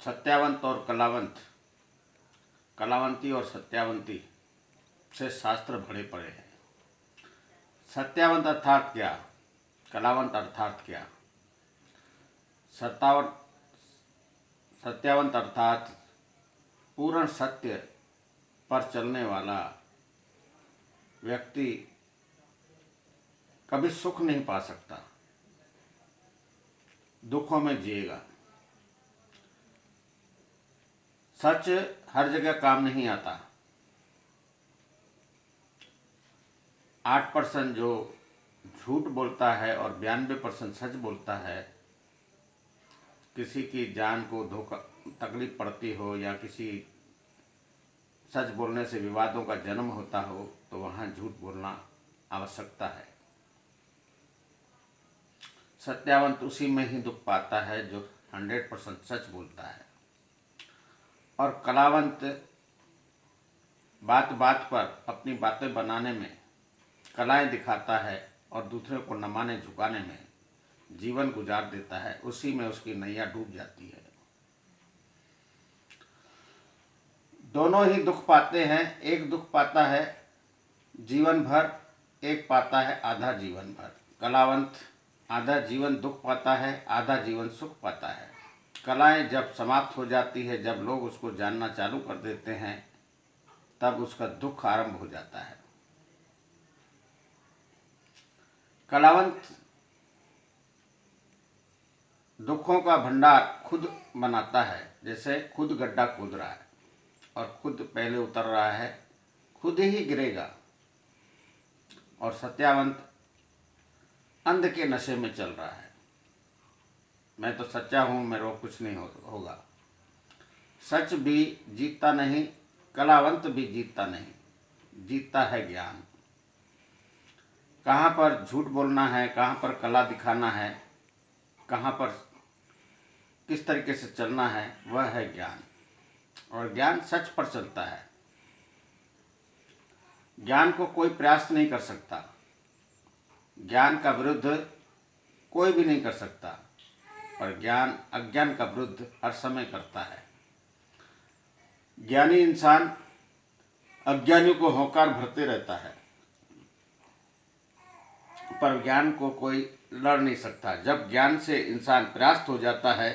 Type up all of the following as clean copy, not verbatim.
सत्यावंत और कलावंत, कलावंती और सत्यावंती से शास्त्र भरे पड़े हैं। सत्यावंत अर्थात क्या, कलावंत अर्थात क्या? सत्यावंत अर्थात पूर्ण सत्य पर चलने वाला व्यक्ति कभी सुख नहीं पा सकता, दुखों में जिएगा। सच हर जगह काम नहीं आता। 8% जो झूठ बोलता है और 92% सच बोलता है, किसी की जान को धोखा तकलीफ पड़ती हो या किसी सच बोलने से विवादों का जन्म होता हो तो वहाँ झूठ बोलना आवश्यकता है। सत्यावंत उसी में ही दुख पाता है जो 100% सच बोलता है, और कलावंत बात बात पर अपनी बातें बनाने में कलाएं दिखाता है और दूसरे को नमाने झुकाने में जीवन गुजार देता है। उसी में उसकी नैया डूब जाती है। दोनों ही दुख पाते हैं। एक दुख पाता है जीवन भर, एक पाता है आधा जीवन भर। कलावंत आधा जीवन दुख पाता है, आधा जीवन सुख पाता है। कलाएं जब समाप्त हो जाती है, जब लोग उसको जानना चालू कर देते हैं, तब उसका दुख आरंभ हो जाता है। कलावंत दुखों का भंडार खुद बनाता है, जैसे खुद गड्ढा खोद रहा है और खुद पहले उतर रहा है, खुद ही गिरेगा। और सत्यावंत अंध के नशे में चल रहा है। मैं तो सच्चा हूँ, मेरे को कुछ नहीं होगा। सच भी जीतता नहीं, कलावंत भी जीतता नहीं, जीतता है ज्ञान। कहाँ पर झूठ बोलना है, कहाँ पर कला दिखाना है, कहाँ पर किस तरीके से चलना है, वह है ज्ञान। और ज्ञान सच पर चलता है। ज्ञान को कोई प्रयास नहीं कर सकता। ज्ञान का विरुद्ध कोई भी नहीं कर सकता, पर ज्ञान अज्ञान का विरुद्ध हर समय करता है। ज्ञानी इंसान अज्ञानियों को होकार भरते रहता है, पर ज्ञान को कोई लड़ नहीं सकता। जब ज्ञान से इंसान परास्त हो जाता है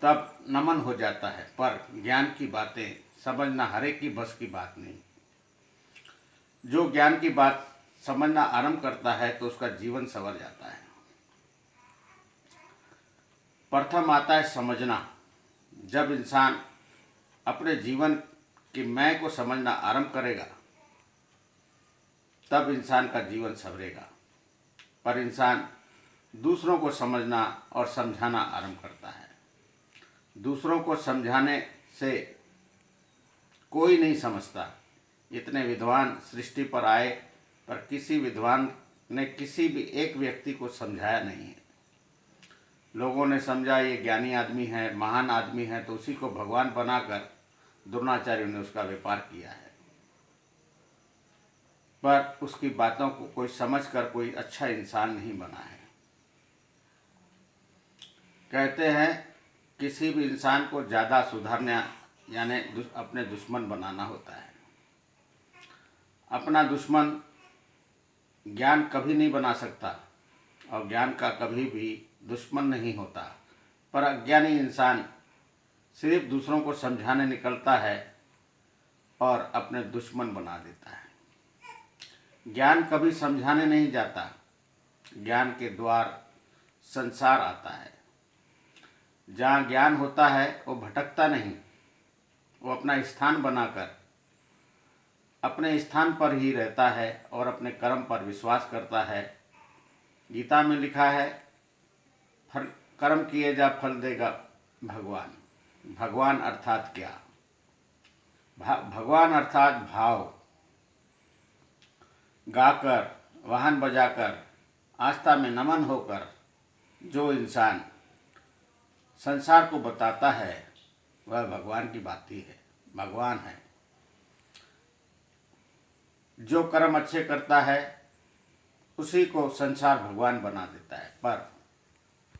तब नमन हो जाता है, पर ज्ञान की बातें समझना हर एक की बस की बात नहीं। जो ज्ञान की बात समझना आरंभ करता है तो उसका जीवन संवर जाता है। प्रथम आता है समझना। जब इंसान अपने जीवन की मैं को समझना आरंभ करेगा तब इंसान का जीवन संवरेगा। पर इंसान दूसरों को समझना और समझाना आरंभ करता है। दूसरों को समझाने से कोई नहीं समझता। इतने विद्वान सृष्टि पर आए, पर किसी विद्वान ने किसी भी एक व्यक्ति को समझाया नहीं है। लोगों ने समझा ये ज्ञानी आदमी है, महान आदमी है, तो उसी को भगवान बनाकर द्रोणाचार्य ने उसका व्यापार किया है। पर उसकी बातों को कोई समझकर कोई अच्छा इंसान नहीं बना है। कहते हैं किसी भी इंसान को ज़्यादा सुधारना यानी अपने दुश्मन बनाना होता है। अपना दुश्मन ज्ञान कभी नहीं बना सकता और ज्ञान का कभी भी दुश्मन नहीं होता। पर अज्ञानी इंसान सिर्फ दूसरों को समझाने निकलता है और अपने दुश्मन बना देता है। ज्ञान कभी समझाने नहीं जाता। ज्ञान के द्वार संसार आता है। जहाँ ज्ञान होता है वो भटकता नहीं, वो अपना स्थान बनाकर अपने स्थान पर ही रहता है और अपने कर्म पर विश्वास करता है। गीता में लिखा है फल कर्म किए जा फल देगा भगवान। भगवान अर्थात क्या? भगवान अर्थात भाव। गाकर, वाहन बजाकर, आस्था में नमन होकर जो इंसान संसार को बताता है वह भगवान की बात ही है, भगवान है। जो कर्म अच्छे करता है उसी को संसार भगवान बना देता है। पर